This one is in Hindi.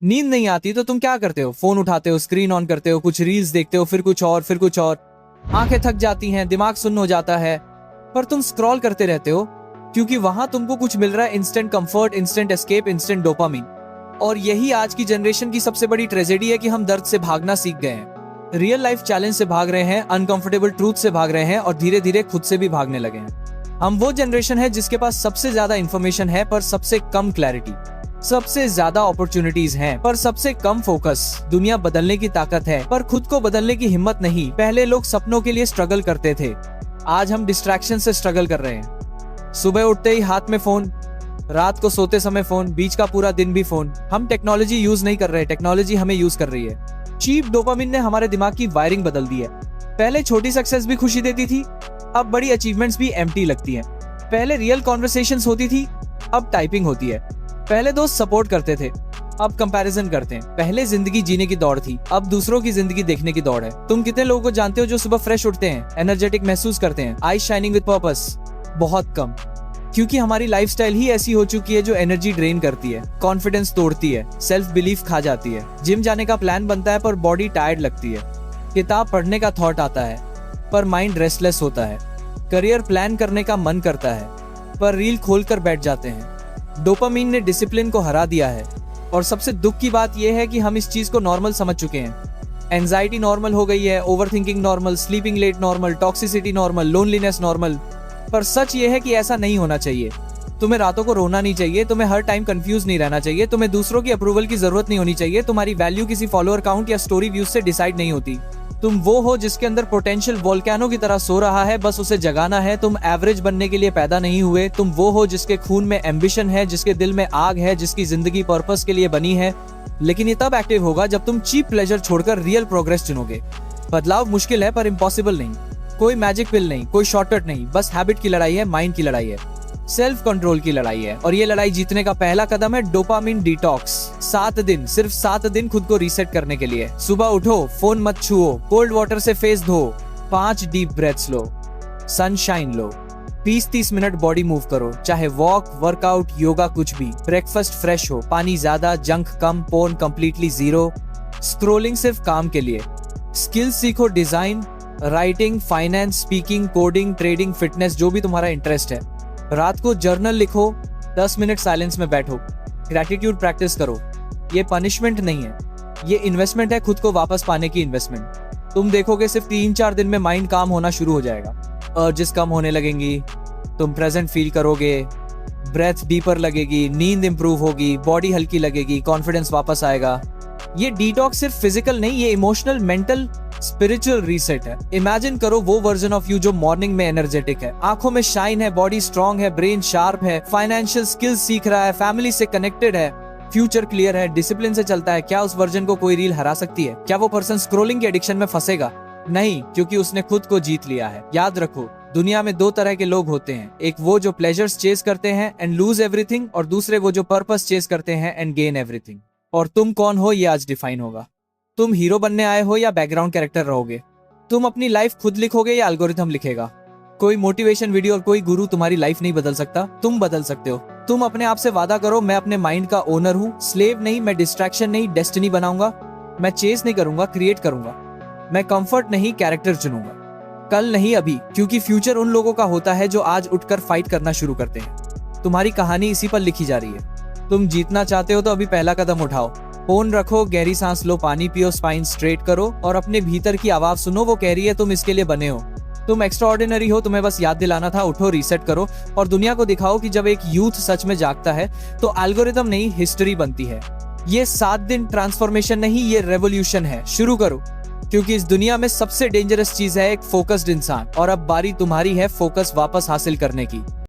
नींद नहीं आती तो तुम क्या करते हो? फोन उठाते हो, स्क्रीन ऑन करते हो, कुछ रील्स देखते हो, फिर कुछ और, फिर कुछ और। आंखें थक जाती हैं, दिमाग सुन्न हो जाता है, पर तुम स्क्रॉल करते रहते हो क्योंकि वहां तुमको कुछ मिल रहा है, instant comfort, instant escape, instant dopamine. और यही आज की जनरेशन की सबसे बड़ी ट्रेजेडी है कि हम दर्द से भागना सीख गए हैं, रियल लाइफ चैलेंज से भाग रहे हैं, अनकंफर्टेबल ट्रूथ से भाग रहे हैं और धीरे धीरे खुद से भी भागने लगे हैं। हम वो जनरेशन है जिसके पास सबसे ज्यादा इंफॉर्मेशन है पर सबसे कम क्लैरिटी, सबसे ज्यादा अपॉर्चुनिटीज हैं पर सबसे कम फोकस। दुनिया बदलने की ताकत है पर खुद को बदलने की हिम्मत नहीं। पहले लोग सपनों के लिए स्ट्रगल करते थे, आज हम डिस्ट्रैक्शन से स्ट्रगल कर रहे हैं। सुबह उठते ही हाथ में फोन, रात को सोते समय फोन, बीच का पूरा दिन भी फोन। हम टेक्नोलॉजी यूज नहीं कर रहे, टेक्नोलॉजी हमें यूज कर रही है। चीप डोपामिन ने हमारे दिमाग की वायरिंग बदल दी है। पहले छोटी सक्सेस भी खुशी देती थी, अब बड़ी अचीवमेंट्स भी एम्प्टी लगती हैं। पहले रियल कॉन्वर्सेशंस होती थी, अब टाइपिंग होती है। पहले दोस्त सपोर्ट करते थे, अब कंपैरिजन करते हैं। पहले जिंदगी जीने की दौड़ थी, अब दूसरों की जिंदगी देखने की दौड़ है। तुम कितने लोगों को जानते हो जो सुबह फ्रेश उठते हैं, एनर्जेटिक महसूस करते हैं, आई शाइनिंग विद पर्पस? बहुत कम, क्योंकि हमारी लाइफस्टाइल ही ऐसी हो चुकी है जो एनर्जी ड्रेन करती है, कॉन्फिडेंस तोड़ती है, सेल्फ बिलीफ खा जाती है। जिम जाने का प्लान बनता है पर बॉडी टायर्ड लगती है। किताब पढ़ने का थॉट आता है पर माइंड रेस्टलेस होता है। करियर प्लान करने का मन करता है पर रील खोलकर बैठ जाते हैं। डोपामीन ने डिसिप्लिन को हरा दिया है और सबसे दुख की बात यह है कि हम इस चीज को नॉर्मल समझ चुके हैं। एंजाइटी नॉर्मल हो गई है, overthinking normal, sleeping late normal, toxicity normal, loneliness normal. पर सच ये है कि ऐसा नहीं होना चाहिए। तुम्हें रातों को रोना नहीं चाहिए, तुम्हें हर टाइम कंफ्यूज नहीं रहना चाहिए, तुम्हें दूसरों की अप्रूवल की जरूरत नहीं होनी चाहिए। तुम्हारी वैल्यू किसी फॉलोअर काउंट या स्टोरी व्यूज से डिसाइड नहीं होती। तुम वो हो जिसके अंदर पोटेंशियल वोल्केनो की तरह सो रहा है, बस उसे जगाना है। तुम एवरेज बनने के लिए पैदा नहीं हुए। तुम वो हो जिसके खून में एम्बिशन है, जिसके दिल में आग है, जिसकी जिंदगी पर्पस के लिए बनी है। लेकिन ये तब एक्टिव होगा जब तुम चीप प्लेजर छोड़कर रियल प्रोग्रेस चुनोगे। बदलाव मुश्किल है पर इम्पॉसिबल नहीं। कोई मैजिक पिल नहीं, कोई शॉर्टकट नहीं, बस हैबिट की लड़ाई है, माइंड की लड़ाई है, सेल्फ कंट्रोल की लड़ाई है। और ये लड़ाई जीतने का पहला कदम है डोपामिन डिटॉक्स। 7 दिन, सिर्फ 7 दिन खुद को रीसेट करने के लिए। सुबह उठो, फोन मत छुओ, कोल्ड वाटर से फेस धो, 5 डीप ब्रेथ्स लो, सनशाइन लो, 20-30 मिनट बॉडी मूव करो, चाहे वॉक, वर्कआउट, योगा, कुछ भी। ब्रेकफास्ट फ्रेश हो, पानी ज्यादा, जंक कम, पोर्न कंप्लीटली जीरो, स्क्रोलिंग सिर्फ काम के लिए। स्किल्स सीखो, design, writing, finance, speaking, coding, trading, fitness, जो भी तुम्हारा इंटरेस्ट है। रात को जर्नल लिखो, 10 मिनट साइलेंस में बैठो, ग्रैटिट्यूड प्रैक्टिस करो। ये पनिशमेंट नहीं है, ये इन्वेस्टमेंट है, खुद को वापस पाने की इन्वेस्टमेंट। तुम देखोगे सिर्फ 3-4 दिन में माइंड काम होना शुरू हो जाएगा, अर्जेस कम होने लगेंगी, तुम प्रेजेंट फील करोगे, ब्रेथ डीपर लगेगी, नींद इंप्रूव होगी, बॉडी हल्की लगेगी, कॉन्फिडेंस वापस आएगा। ये डिटॉक्स सिर्फ फिजिकल नहीं, ये इमोशनल, मेंटल, स्पिरिचुअल रीसेट है। इमेजिन करो वो वर्जन ऑफ यू जो मॉर्निंग में एनर्जेटिक है, आंखों में शाइन है, बॉडी स्ट्रांग है, ब्रेन शार्प है, फाइनेंशियल स्किल्स सीख रहा है, फैमिली से कनेक्टेड है, फ्यूचर क्लियर है, डिसिप्लिन से चलता है। क्या उस वर्जन को कोई रील हरा सकती है? क्या वो पर्सन स्क्रोलिंग के एडिक्शन में फंसेगा? नहीं, क्योंकि उसने खुद को जीत लिया है। याद रखो, दुनिया में 2 तरह के लोग होते हैं, एक वो जो प्लेजर्स चेस करते हैं एंड लूज एवरीथिंग, और दूसरे वो जो पर्पस चेस करते हैं एंड गेन एवरीथिंग। और तुम कौन हो ये आज डिफाइन होगा। तुम हीरो बनने आए हो या बैकग्राउंड कैरेक्टर रहोगे? तुम अपनी लाइफ खुद लिखोगे या एल्गोरिथम लिखेगा? कोई मोटिवेशन वीडियो और कोई गुरु तुम्हारी लाइफ नहीं बदल सकता, तुम बदल सकते हो। तुम अपने आप से वादा करो, मैं अपने माइंड का ओनर हूँ, स्लेव नहीं, मैं डिस्ट्रैक्शन नहीं, डेस्टिनी बनाऊंगा। मैं चेस नहीं करूंगा, क्रिएट करूंगा। मैं कंफर्ट नहीं, कैरेक्टर चुनूंगा। कल नहीं, अभी, क्योंकि फ्यूचर उन लोगों का होता है जो आज उठकर फाइट करना शुरू करते हैं। तुम्हारी कहानी इसी पर लिखी जा रही है। तुम जीतना चाहते हो तो अभी पहला कदम उठाओ। फोन रखो, गहरी सांस लो, पानी पियो, स्पाइन स्ट्रेट करो और अपने भीतर की आवाज सुनो। वो कह रही है तुम इसके लिए बने हो, तुम एक्स्ट्राऑर्डिनरी हो, तुम्हें बस याद दिलाना था। उठो, रीसेट करो और दुनिया को दिखाओ कि जब एक यूथ सच में जागता है तो एल्गोरिथम नहीं, हिस्ट्री बनती है। ये 7 दिन ट्रांसफॉर्मेशन नहीं, ये रेवोल्यूशन है। शुरू करो, क्योंकि इस दुनिया में सबसे डेंजरस चीज है एक फोकस्ड इंसान। और अब बारी तुम्हारी है फोकस वापस हासिल करने की।